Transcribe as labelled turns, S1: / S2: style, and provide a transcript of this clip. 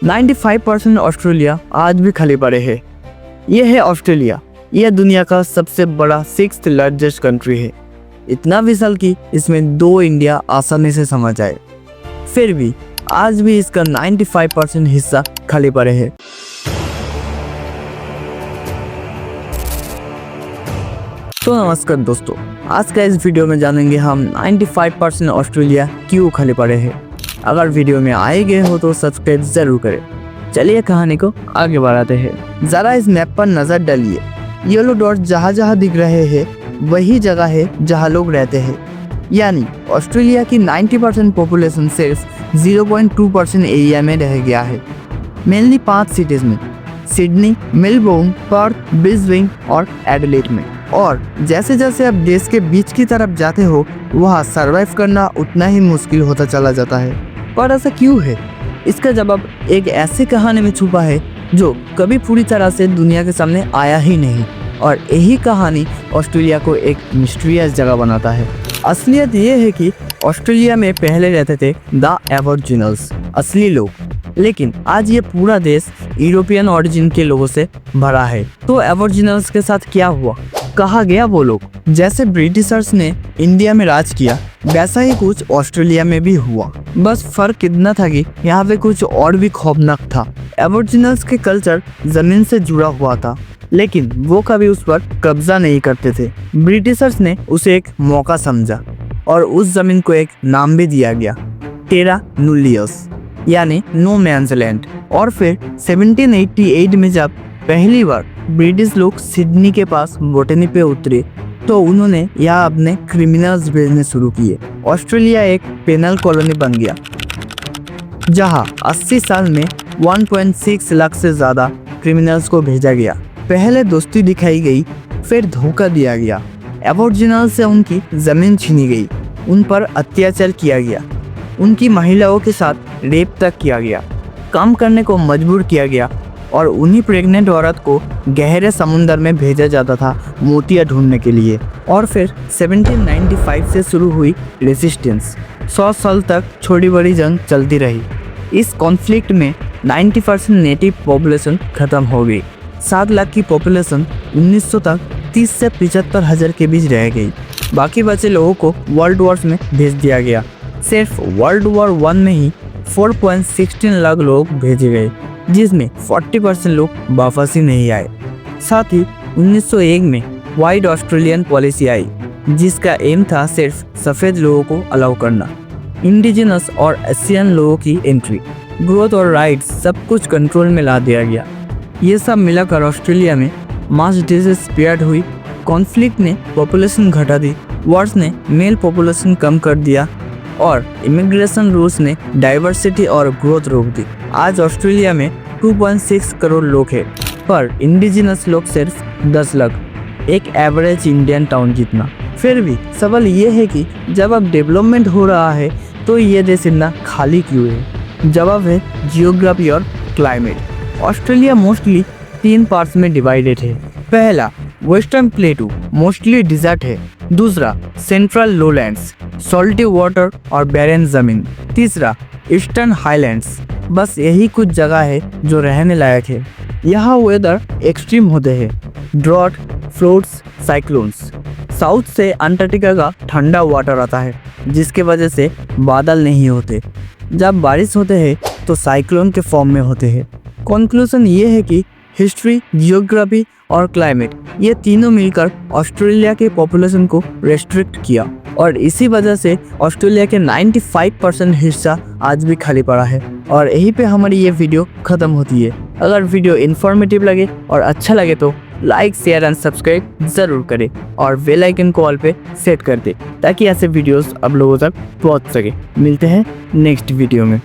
S1: 95% Australia आज भी खाली पड़े है। यह है ऑस्ट्रेलिया। यह दुनिया का सबसे बड़ा 6th लार्जेस्ट कंट्री है। इतना विशाल कि इसमें 2 इंडिया आसानी से समा जाए। फिर भी आज भी इसका 95% हिस्सा खाली पड़े है। तो नमस्कार दोस्तों, आज का इस वीडियो में जानेंगे हम 95% ऑस्ट्रेलिया क्यों खाली पड़े हैं। अगर वीडियो में आए गए हो तो सब्सक्राइब जरूर करें। चलिए कहानी को आगे बढ़ाते हैं। जरा इस मैप पर नजर डालिए। येलो डॉट जहाँ जहाँ दिख रहे हैं वही जगह है जहाँ लोग रहते हैं। यानी ऑस्ट्रेलिया की 90% पॉपुलेशन सिर्फ 0.2% एरिया में रह गया है। मेनली 5 सिटीज में, सिडनी, मेलबोर्न, पर्थ, ब्रिस्बेन और एडिलेड में। और जैसे जैसे आप देश के बीच की तरफ जाते हो वहाँ सरवाइव करना उतना ही मुश्किल होता चला जाता है। पर ऐसा क्यों है? इसका जवाब एक ऐसी कहानी में छुपा है जो कभी पूरी तरह से दुनिया के सामने आया ही नहीं, और यही कहानी ऑस्ट्रेलिया को एक मिस्टीरियस जगह बनाता है। असलियत ये है कि ऑस्ट्रेलिया में पहले रहते थे द एबोरिजिनल्स, असली लोग, लेकिन आज ये पूरा देश यूरोपियन ओरिजिन के लोगों से भरा है। तो एबोरिजिनल्स के साथ क्या हुआ? कहा गया वो लोग जैसे ब्रिटिशर्स ने इंडिया में राज किया वैसा ही कुछ ऑस्ट्रेलिया में भी हुआ। बस फर्क इतना था कि यहाँ पे कुछ और भी खौफनाक था। एबोरिजिनल्स के कल्चर जमीन से जुड़ा हुआ था, लेकिन वो कभी उस पर कब्जा नहीं करते थे। ब्रिटिशर्स ने उसे एक मौका समझा और उस जमीन को एक नाम भी दिया गया, टेरा नुलियस, यानी नो मैंस लैंड। और फिर 1788 में जब पहली बार ब्रिटिश लोग सिडनी के पास बोटनी पे उतरे तो उन्होंने यहाँ अपने क्रिमिनल्स भेजने शुरू किए। ऑस्ट्रेलिया एक पेनल कॉलोनी बन गया जहाँ 80 साल में 1.6 लाख से ज़्यादा क्रिमिनल्स को भेजा गया। पहले दोस्ती दिखाई गई, फिर धोखा दिया गया। एबोरिजिनल से उनकी ज़मीन छीनी गई, उन पर अत्याचार किया गया, उनकी महिलाओं के साथ रेप तक किया गया, काम करने को मजबूर किया गया और उन्हीं प्रेग्नेंट औरत को गहरे समुंदर में भेजा जाता था मोतियाँ ढूंढने के लिए। और फिर 1795 से शुरू हुई रेसिस्टेंस 100 साल तक छोटी बड़ी जंग चलती रही। इस कॉन्फ्लिक्ट में 90% नेटिव पॉपुलेशन खत्म हो गई। 7 लाख की पॉपुलेशन 1900 तक 30 से 75 हज़ार के बीच रह गई। बाकी बचे लोगों को वर्ल्ड वॉर्स में भेज दिया गया। सिर्फ वर्ल्ड वॉर 1 में ही 4.16 लाख लोग भेजे गए, जिसमें 40% लोग वापस ही नहीं आए। साथ ही 1901 में वाइड ऑस्ट्रेलियन पॉलिसी आई, जिसका एम था सिर्फ सफ़ेद लोगों को अलाउ करना। इंडिजिनस और एशियन लोगों की एंट्री, ग्रोथ और राइट्स सब कुछ कंट्रोल में ला दिया गया। ये सब मिलाकर ऑस्ट्रेलिया में मास डिजीज स्प्रेड हुई। कॉन्फ्लिक्ट ने पॉपुलेशन घटा दी, वॉर्स ने मेल पॉपुलेशन कम कर दिया और इमिग्रेशन रूल्स ने डाइवर्सिटी और ग्रोथ रोक दी। आज ऑस्ट्रेलिया में 2.6 करोड़ लोग हैं, पर इंडिजिनस लोग सिर्फ 10 लाख, एक एवरेज इंडियन टाउन जितना। फिर भी सवाल ये है कि जब अब डेवलपमेंट हो रहा है तो ये देश इतना खाली क्यों है? जवाब है जियोग्राफी और क्लाइमेट। ऑस्ट्रेलिया मोस्टली 3 पार्ट्स में डिवाइडेड है। पहला वेस्टर्न प्लेटू, मोस्टली डिजर्ट है। दूसरा सेंट्रल लोलैंड्स, सॉल्टी वाटर और बैरन जमीन। तीसरा ईस्टर्न हाईलैंड्स, बस यही कुछ जगह है जो रहने लायक है। यहाँ वेदर एक्सट्रीम होते हैं, ड्रॉट, फ्लड्स, साइक्लोन्स। साउथ से अंटार्कटिका का ठंडा वाटर आता है, जिसके वजह से बादल नहीं होते। जब बारिश होते हैं तो साइक्लोन के फॉर्म में होते हैं। कंक्लूजन ये है कि हिस्ट्री, जियोग्राफी और क्लाइमेट, ये तीनों मिलकर ऑस्ट्रेलिया के पॉपुलेशन को रेस्ट्रिक्ट किया, और इसी वजह से ऑस्ट्रेलिया के 95% हिस्सा आज भी खाली पड़ा है। और यहीं पे हमारी ये वीडियो ख़त्म होती है। अगर वीडियो इन्फॉर्मेटिव लगे और अच्छा लगे तो लाइक, शेयर एंड सब्सक्राइब ज़रूर करें और बेल आइकन को ऑल पे सेट कर दें ताकि ऐसे वीडियोस आप लोगों तक पहुंच सके। मिलते हैं नेक्स्ट वीडियो में।